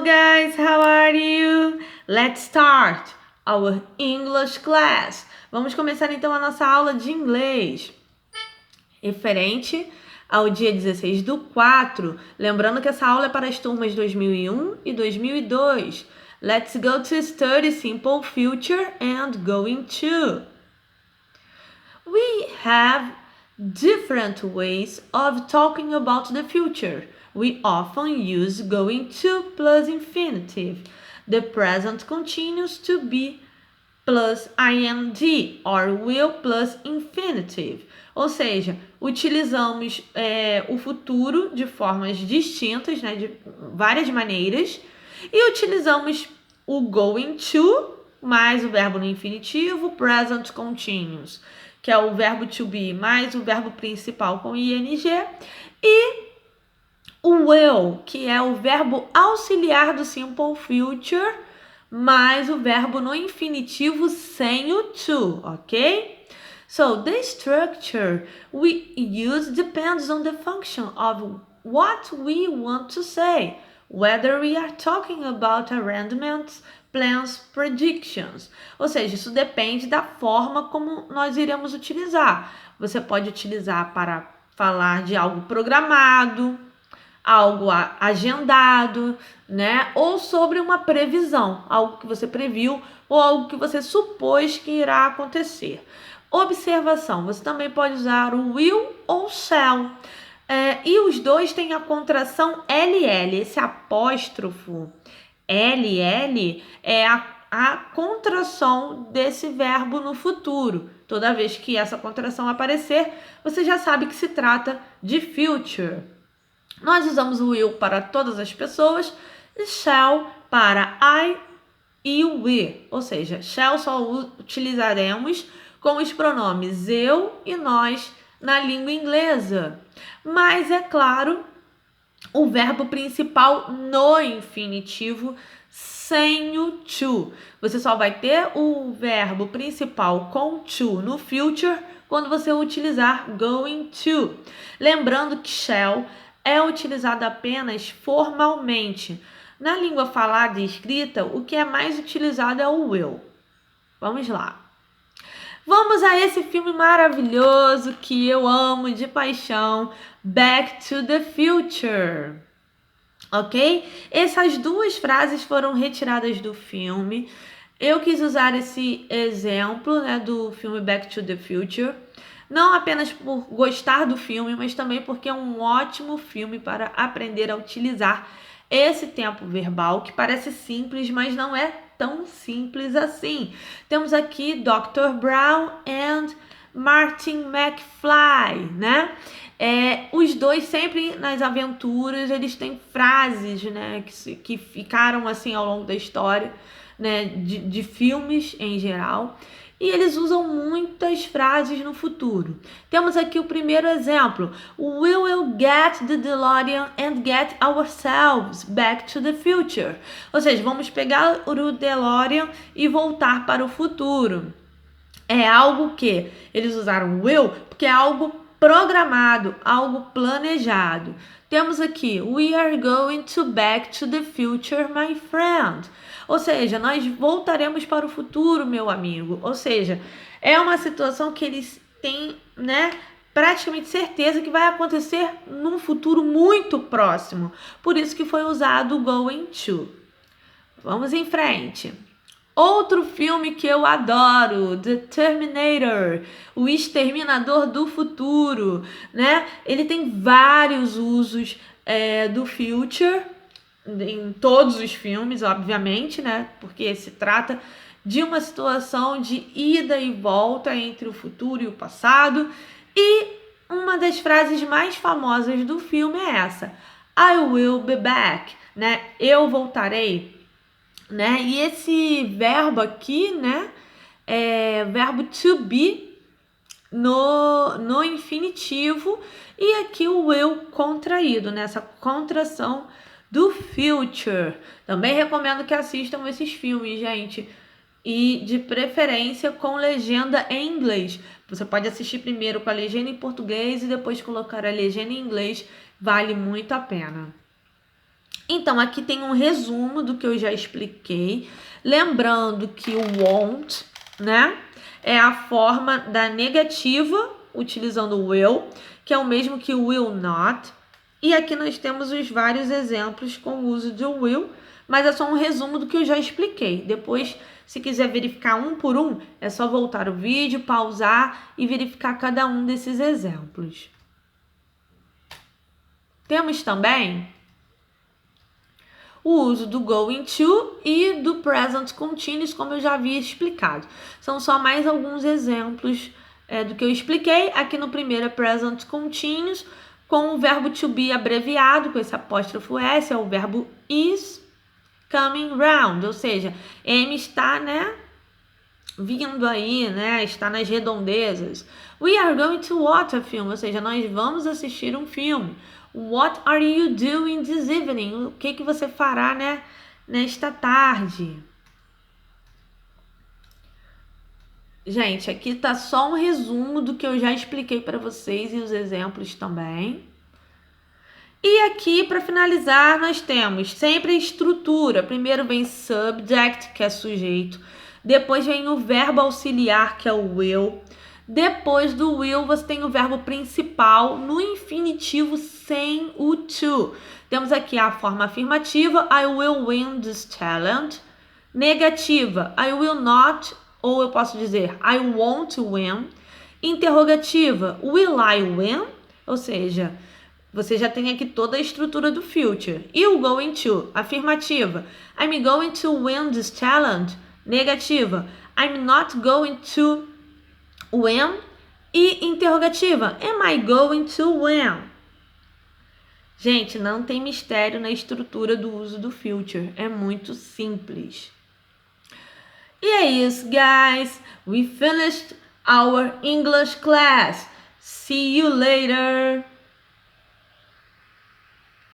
guys, how are you? Let's start our English class. Vamos começar então a nossa aula de inglês. Referente ao dia 16/4, lembrando que essa aula é para as turmas 2001 e 2002. Let's go to study simple future and going to. We have different ways of talking about the future. We often use going to plus infinitive. The present continues to be plus ing or will plus infinitive. Ou seja, utilizamos o futuro de formas distintas, né, de várias maneiras, e utilizamos o going to mais o verbo no infinitivo, present continuous, que é o verbo to be mais o verbo principal com ing, e o will, que é o verbo auxiliar do simple future, mais o verbo no infinitivo sem o to, ok? So, the structure we use depends on the function of what we want to say, whether we are talking about arrangements, plans, predictions. Ou seja, isso depende da forma como nós iremos utilizar. Você pode utilizar para falar de algo programado, algo agendado, né? Ou sobre uma previsão, algo que você previu ou algo que você supôs que irá acontecer. Observação, você também pode usar o will ou shall. E os dois têm a contração LL, esse apóstrofo LL é a contração desse verbo no futuro. Toda vez que essa contração aparecer, você já sabe que se trata de future. Nós usamos o will para todas as pessoas e shall para I e o we. Ou seja, shall só utilizaremos com os pronomes eu e nós na língua inglesa. Mas, é claro, o verbo principal no infinitivo sem o to. Você só vai ter o verbo principal com to no future quando você utilizar going to. Lembrando que shall é utilizado apenas formalmente. Na língua falada e escrita, o que é mais utilizado é o will. Vamos lá. Vamos a esse filme maravilhoso que eu amo de paixão, Back to the Future. Ok? Essas duas frases foram retiradas do filme. Eu quis usar esse exemplo, né, do filme Back to the Future. Não apenas por gostar do filme, mas também porque é um ótimo filme para aprender a utilizar esse tempo verbal, que parece simples, mas não é tão simples assim. Temos aqui Dr. Brown and Martin McFly, né? Os dois sempre nas aventuras, eles têm frases, né, que ficaram assim ao longo da história, né, de filmes em geral. E eles usam muitas frases no futuro. Temos aqui o primeiro exemplo. We will get the DeLorean and get ourselves back to the future. Ou seja, vamos pegar o DeLorean e voltar para o futuro. É algo que eles usaram will porque é algo programado, algo planejado. Temos aqui, we are going to back to the future, my friend. Ou seja, nós voltaremos para o futuro, meu amigo. Ou seja, é uma situação que eles têm, né, praticamente certeza que vai acontecer num futuro muito próximo. Por isso que foi usado o going to. Vamos em frente. Outro filme que eu adoro, The Terminator, o Exterminador do Futuro, né? Ele tem vários usos do future, em todos os filmes, obviamente, né? Porque se trata de uma situação de ida e volta entre o futuro e o passado. E uma das frases mais famosas do filme é essa: I will be back, né? Eu voltarei. Né? E esse verbo aqui, né, é verbo to be no infinitivo e aqui o will contraído, nessa contração do future. Também recomendo que assistam esses filmes, gente, e de preferência com legenda em inglês. Você pode assistir primeiro com a legenda em português e depois colocar a legenda em inglês, vale muito a pena. Então, aqui tem um resumo do que eu já expliquei. Lembrando que o won't, né, é a forma da negativa, utilizando o will, que é o mesmo que o will not. E aqui nós temos os vários exemplos com o uso de will, mas é só um resumo do que eu já expliquei. Depois, se quiser verificar um por um, é só voltar o vídeo, pausar e verificar cada um desses exemplos. Temos também o uso do going to e do present continuous, como eu já havia explicado. São só mais alguns exemplos do que eu expliquei. Aqui no primeiro é present continuous, com o verbo to be abreviado, com esse apóstrofo S, é o verbo is coming round, ou seja, M está, vindo aí, está nas redondezas. We are going to watch a film, ou seja, nós vamos assistir um filme. What are you doing this evening? O que você fará, nesta tarde? Gente, aqui tá só um resumo do que eu já expliquei para vocês e os exemplos também. E aqui, para finalizar, nós temos sempre a estrutura. Primeiro vem subject, que é sujeito. Depois vem o verbo auxiliar, que é o will. Depois do will, você tem o verbo principal no infinitivo sem o to. Temos aqui a forma afirmativa, I will win this challenge. Negativa, I will not, ou eu posso dizer, I won't win. Interrogativa, will I win? Ou seja, você já tem aqui toda a estrutura do future. E o going to, afirmativa, I'm going to win this challenge. Negativa, I'm not going to win. E interrogativa, am I going to win? Gente, não tem mistério na estrutura do uso do future. É muito simples. E é isso, guys. We finished our English class. See you later.